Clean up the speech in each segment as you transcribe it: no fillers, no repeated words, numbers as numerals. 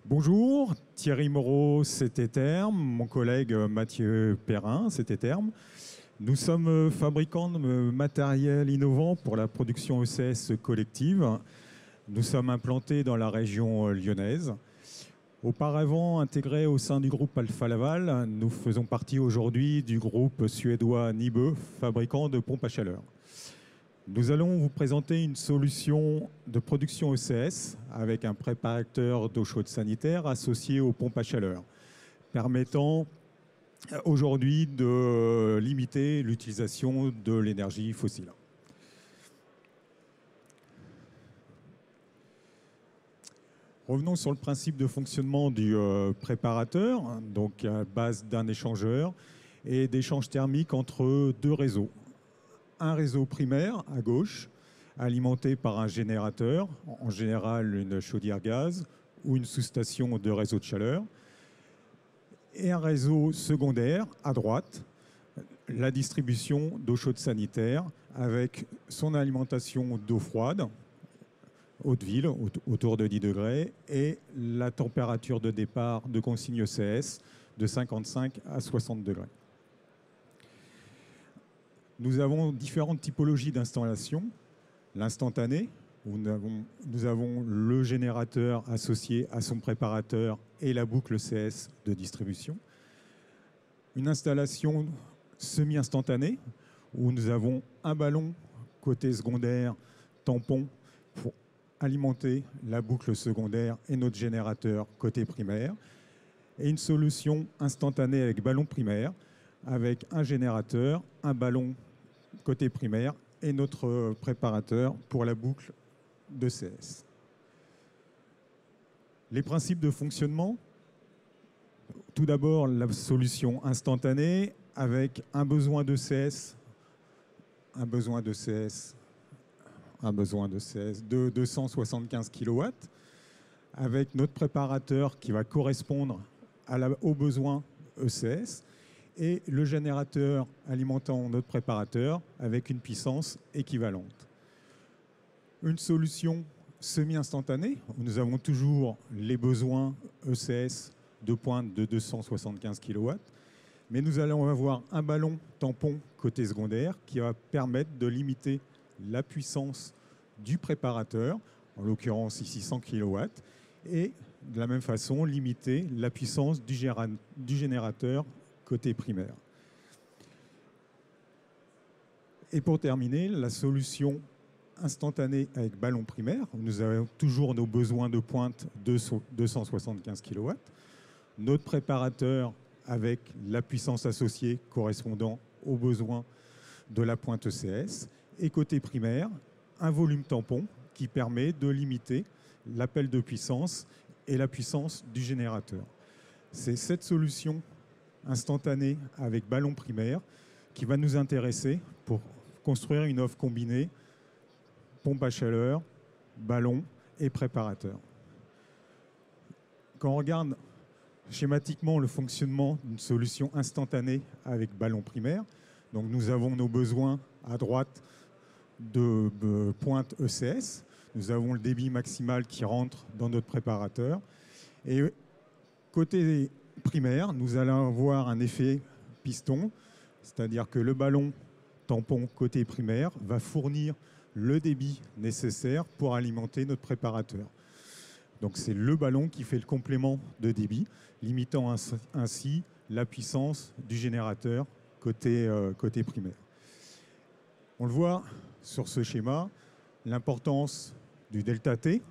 Bonjour, Thierry Moreau, c'était Terme, mon collègue Mathieu Perrin, c'était Terme. Nous sommes fabricants de matériel innovant pour la production ECS collective. Nous sommes implantés dans la région lyonnaise. Auparavant intégrés au sein du groupe Alfa Laval, nous faisons partie aujourd'hui du groupe suédois Nibe, fabricant de pompes à chaleur. Nous allons vous présenter une solution de production ECS avec un préparateur d'eau chaude sanitaire associé aux pompes à chaleur, permettant aujourd'hui de limiter l'utilisation de l'énergie fossile. Revenons sur le principe de fonctionnement du préparateur, donc à base d'un échangeur et d'échange thermique entre deux réseaux. Un réseau primaire à gauche, alimenté par un générateur, en général une chaudière gaz ou une sous-station de réseau de chaleur, et un réseau secondaire à droite, la distribution d'eau chaude sanitaire avec son alimentation d'eau froide, eau de ville, autour de 10 degrés, et la température de départ de consigne ECS de 55 à 60 degrés. Nous avons différentes typologies d'installation. L'instantané, où nous avons le générateur associé à son préparateur et la boucle ECS de distribution. Une installation semi-instantanée, où nous avons un ballon côté secondaire, tampon, pour alimenter la boucle secondaire et notre générateur côté primaire. Et une solution instantanée avec ballon primaire, avec un générateur, un ballon côté primaire et notre préparateur pour la boucle d'ECS. Les principes de fonctionnement. Tout d'abord, la solution instantanée avec un besoin d'ECS, de 275 kW, avec notre préparateur qui va correspondre aux besoins ECS, et le générateur alimentant notre préparateur avec une puissance équivalente. Une solution semi-instantanée, où nous avons toujours les besoins ECS de pointe de 275 kW, mais nous allons avoir un ballon tampon côté secondaire qui va permettre de limiter la puissance du préparateur, en l'occurrence ici 100 kW, et de la même façon limiter la puissance du générateur côté primaire. Et pour terminer, la solution instantanée avec ballon primaire, où nous avons toujours nos besoins de pointe de 275 kW, notre préparateur avec la puissance associée correspondant aux besoins de la pointe ECS, et côté primaire, un volume tampon qui permet de limiter l'appel de puissance et la puissance du générateur. C'est cette solution instantanée avec ballon primaire qui va nous intéresser pour construire une offre combinée pompe à chaleur, ballon et préparateur. Quand on regarde schématiquement le fonctionnement d'une solution instantanée avec ballon primaire, donc nous avons nos besoins à droite de pointe ECS, nous avons le débit maximal qui rentre dans notre préparateur, et côté primaire, nous allons avoir un effet piston, c'est-à-dire que le ballon tampon côté primaire va fournir le débit nécessaire pour alimenter notre préparateur. Donc c'est le ballon qui fait le complément de débit, limitant ainsi la puissance du générateur côté primaire. On le voit sur ce schéma, l'importance du delta T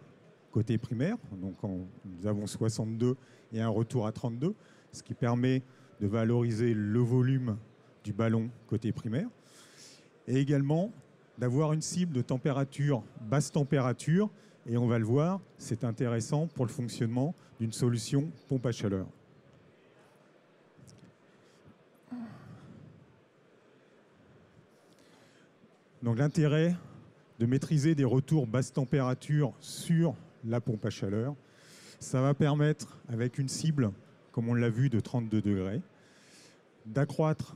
côté primaire, donc nous avons 62 et un retour à 32, ce qui permet de valoriser le volume du ballon côté primaire, et également d'avoir une cible de température basse température, et on va le voir, c'est intéressant pour le fonctionnement d'une solution pompe à chaleur. Donc l'intérêt de maîtriser des retours basse température sur la pompe à chaleur, ça va permettre, avec une cible, comme on l'a vu, de 32 degrés, d'accroître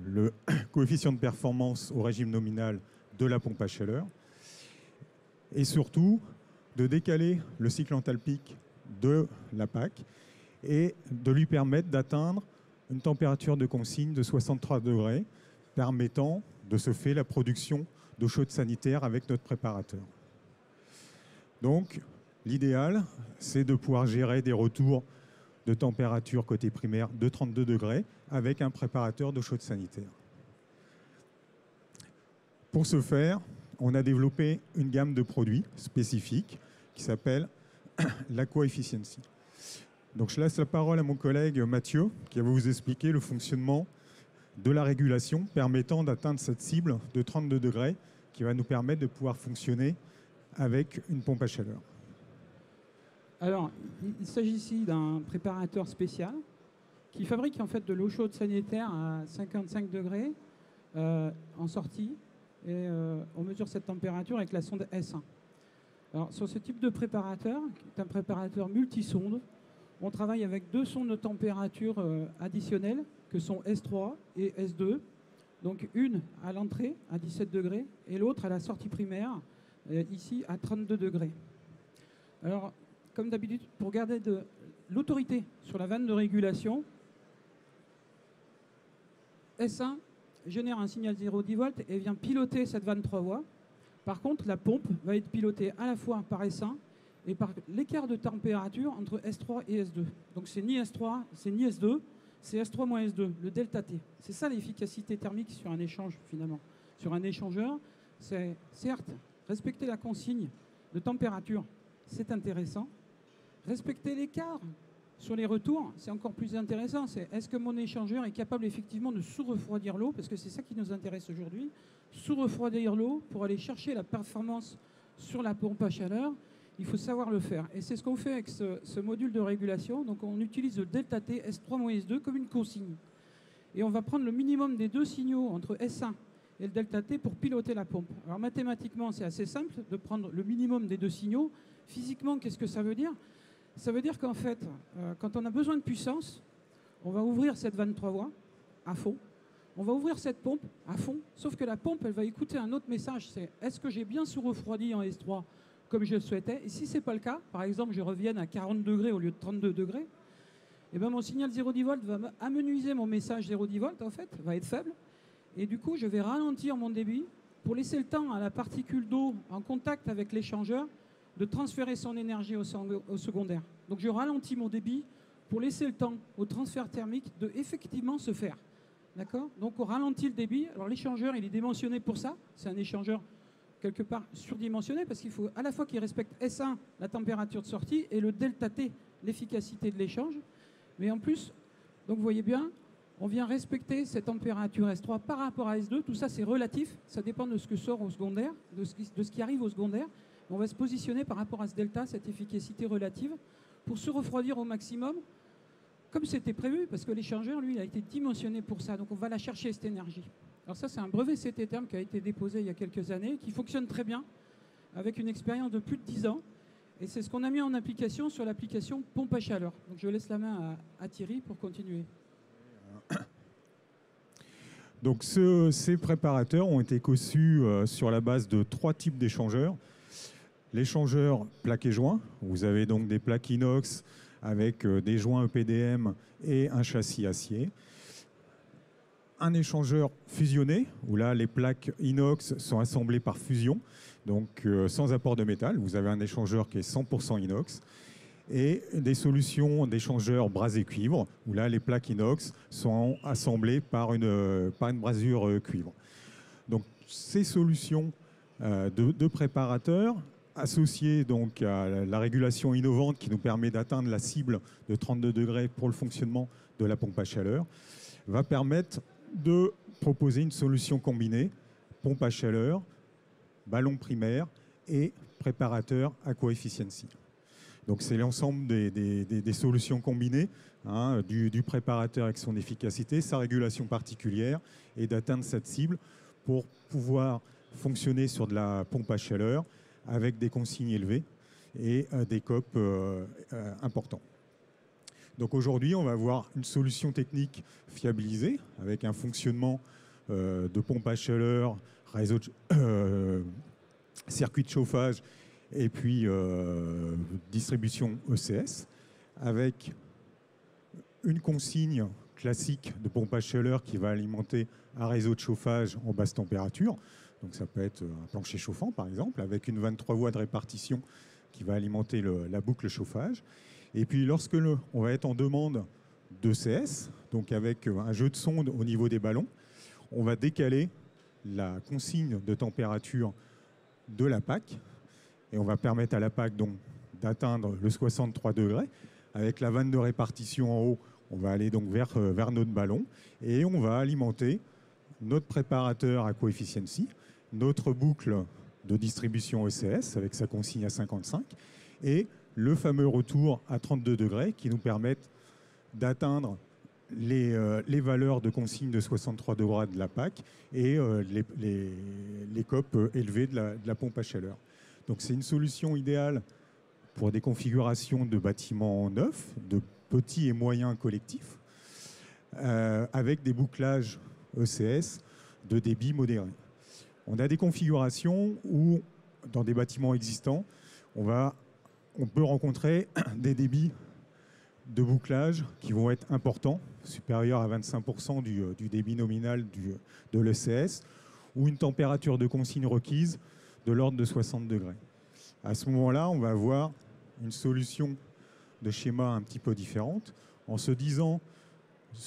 le coefficient de performance au régime nominal de la pompe à chaleur, et surtout de décaler le cycle enthalpique de la PAC et de lui permettre d'atteindre une température de consigne de 63 degrés, permettant de se faire la production d'eau chaude sanitaire avec notre préparateur. Donc, l'idéal, c'est de pouvoir gérer des retours de température côté primaire de 32 degrés avec un préparateur d'eau chaude sanitaire. Pour ce faire, on a développé une gamme de produits spécifiques qui s'appelle l'Aqua-Efficiency. Donc je laisse la parole à mon collègue Mathieu qui va vous expliquer le fonctionnement de la régulation permettant d'atteindre cette cible de 32 degrés qui va nous permettre de pouvoir fonctionner avec une pompe à chaleur. Alors, il s'agit ici d'un préparateur spécial qui fabrique en fait de l'eau chaude sanitaire à 55 degrés en sortie et on mesure cette température avec la sonde S1. Alors, sur ce type de préparateur, qui est un préparateur multisonde, on travaille avec deux sondes de température additionnelles que sont S3 et S2. Donc une à l'entrée à 17 degrés et l'autre à la sortie primaire, ici à 32 degrés. Alors, comme d'habitude, pour garder de l'autorité sur la vanne de régulation, S1 génère un signal 0,10 volts et vient piloter cette vanne 3 voies. Par contre, la pompe va être pilotée à la fois par S1 et par l'écart de température entre S3 et S2. Donc c'est ni S3, c'est ni S2, c'est S3 moins S2, le delta T. C'est ça l'efficacité thermique sur un échange finalement. Sur un échangeur, c'est certes respecter la consigne de température, c'est intéressant. Respecter l'écart sur les retours, c'est encore plus intéressant. C'est est-ce que mon échangeur est capable effectivement de sous-refroidir l'eau, parce que c'est ça qui nous intéresse aujourd'hui, sous-refroidir l'eau pour aller chercher la performance sur la pompe à chaleur. Il faut savoir le faire. Et c'est ce qu'on fait avec ce module de régulation. Donc on utilise le delta T S3-S2 comme une consigne. Et on va prendre le minimum des deux signaux entre S1 et le delta T pour piloter la pompe. Alors mathématiquement, c'est assez simple de prendre le minimum des deux signaux. Physiquement, qu'est-ce que ça veut dire ? Ça veut dire qu'en fait, quand on a besoin de puissance, on va ouvrir cette vanne 3 voies à fond. On va ouvrir cette pompe à fond, sauf que la pompe, elle va écouter un autre message. C'est est-ce que j'ai bien sous-refroidi en S3 comme je le souhaitais. Et si ce n'est pas le cas, par exemple, je revienne à 40 degrés au lieu de 32 degrés, et ben mon signal 0,10 volts va amenuiser mon message 0,10 volts, en fait, va être faible. Et du coup, je vais ralentir mon débit pour laisser le temps à la particule d'eau en contact avec l'échangeur de transférer son énergie au secondaire. Donc je ralentis mon débit pour laisser le temps au transfert thermique de effectivement se faire. D'accord ? Donc on ralentit le débit. Alors l'échangeur, il est dimensionné pour ça. C'est un échangeur quelque part surdimensionné parce qu'il faut à la fois qu'il respecte S1, la température de sortie, et le delta T, l'efficacité de l'échange. Mais en plus, donc vous voyez bien, on vient respecter cette température S3 par rapport à S2. Tout ça, c'est relatif. Ça dépend de ce que sort au secondaire, de ce qui arrive au secondaire. On va se positionner par rapport à ce delta, cette efficacité relative, pour se refroidir au maximum, comme c'était prévu, parce que l'échangeur, lui, il a été dimensionné pour ça. Donc on va la chercher, cette énergie. Alors ça, c'est un brevet CT terme qui a été déposé il y a quelques années, qui fonctionne très bien, avec une expérience de plus de 10 ans. Et c'est ce qu'on a mis en application sur l'application pompe à chaleur. Donc je laisse la main à Thierry pour continuer. Donc ces préparateurs ont été conçus sur la base de 3 types d'échangeurs. L'échangeur plaque et joint, vous avez donc des plaques inox avec des joints EPDM et un châssis acier. Un échangeur fusionné, où là les plaques inox sont assemblées par fusion, donc sans apport de métal. Vous avez un échangeur qui est 100% inox. Et des solutions d'échangeurs brasé cuivre, où là les plaques inox sont assemblées par une brasure cuivre. Donc ces solutions de préparateurs, associées donc à la régulation innovante qui nous permet d'atteindre la cible de 32 degrés pour le fonctionnement de la pompe à chaleur, va permettre de proposer une solution combinée, pompe à chaleur, ballon primaire et préparateur Aqua-Efficiency. Donc c'est l'ensemble des solutions combinées, hein, du préparateur avec son efficacité, sa régulation particulière, et d'atteindre cette cible pour pouvoir fonctionner sur de la pompe à chaleur avec des consignes élevées et des COP importants. Donc aujourd'hui, on va avoir une solution technique fiabilisée avec un fonctionnement de pompe à chaleur, réseau circuit de chauffage et puis distribution ECS, avec une consigne classique de pompage chaleur qui va alimenter un réseau de chauffage en basse température. Donc ça peut être un plancher chauffant par exemple, avec une 23 voies de répartition qui va alimenter la boucle chauffage. Et puis lorsque on va être en demande d'ECS, donc avec un jeu de sonde au niveau des ballons, on va décaler la consigne de température de la PAC et on va permettre à la PAC donc d'atteindre le 63 degrés. Avec la vanne de répartition en haut, on va aller donc vers notre ballon et on va alimenter notre préparateur Aqua-Efficiency, notre boucle de distribution ECS avec sa consigne à 55 et le fameux retour à 32 degrés qui nous permettent d'atteindre les valeurs de consigne de 63 degrés de la PAC et les COP élevés de la pompe à chaleur. Donc c'est une solution idéale pour des configurations de bâtiments neufs, de petits et moyens collectifs, avec des bouclages ECS de débit modéré. On a des configurations où, dans des bâtiments existants, on peut rencontrer des débits de bouclage qui vont être importants, supérieurs à 25% du débit nominal de l'ECS, ou une température de consigne requise de l'ordre de 60 degrés. À ce moment-là, on va avoir une solution de schéma un petit peu différente, en se disant,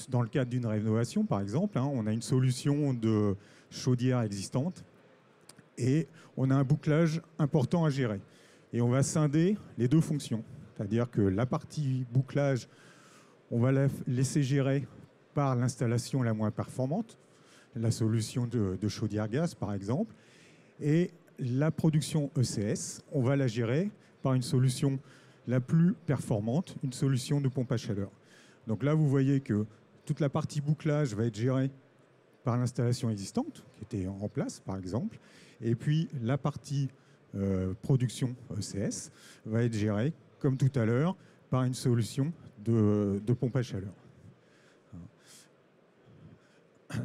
dans le cadre d'une rénovation par exemple, on a une solution de chaudière existante et on a un bouclage important à gérer. Et on va scinder les deux fonctions. C'est-à-dire que la partie bouclage, on va la laisser gérer par l'installation la moins performante, la solution de chaudière gaz par exemple, et la production ECS, on va la gérer par une solution la plus performante, une solution de pompe à chaleur. Donc là, vous voyez que toute la partie bouclage va être gérée par l'installation existante, qui était en place par exemple, et puis la partie production ECS va être gérée, comme tout à l'heure, par une solution de pompe à chaleur.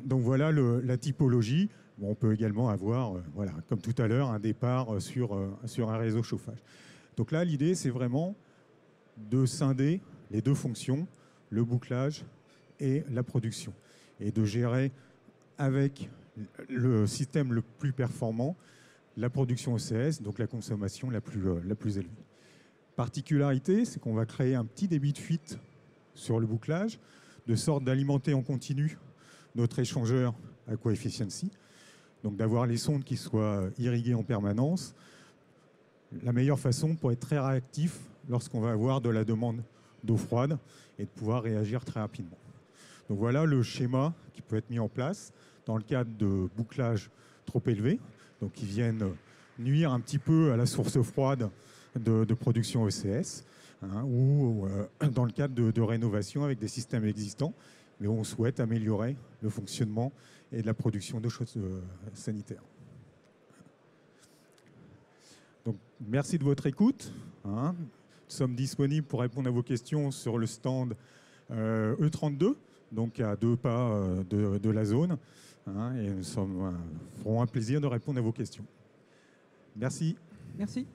Donc voilà la typologie. Bon, on peut également avoir, voilà, comme tout à l'heure, un départ sur un réseau chauffage. Donc là, l'idée, c'est vraiment de scinder les deux fonctions, le bouclage et la production, et de gérer avec le système le plus performant la production ECS, donc la consommation la plus élevée. Particularité, c'est qu'on va créer un petit débit de fuite sur le bouclage, de sorte d'alimenter en continu notre échangeur Aqua-Efficiency, donc d'avoir les sondes qui soient irriguées en permanence. La meilleure façon pour être très réactif lorsqu'on va avoir de la demande d'eau froide et de pouvoir réagir très rapidement. Donc voilà le schéma qui peut être mis en place dans le cadre de bouclages trop élevés, donc qui viennent nuire un petit peu à la source froide de production ECS, ou dans le cadre de rénovation avec des systèmes existants, mais où on souhaite améliorer le fonctionnement et de la production d'eau chaude sanitaire. Donc, merci de votre écoute. Nous sommes disponibles pour répondre à vos questions sur le stand E32, donc à 2 pas de la zone. Et nous ferons un plaisir de répondre à vos questions. Merci. Merci.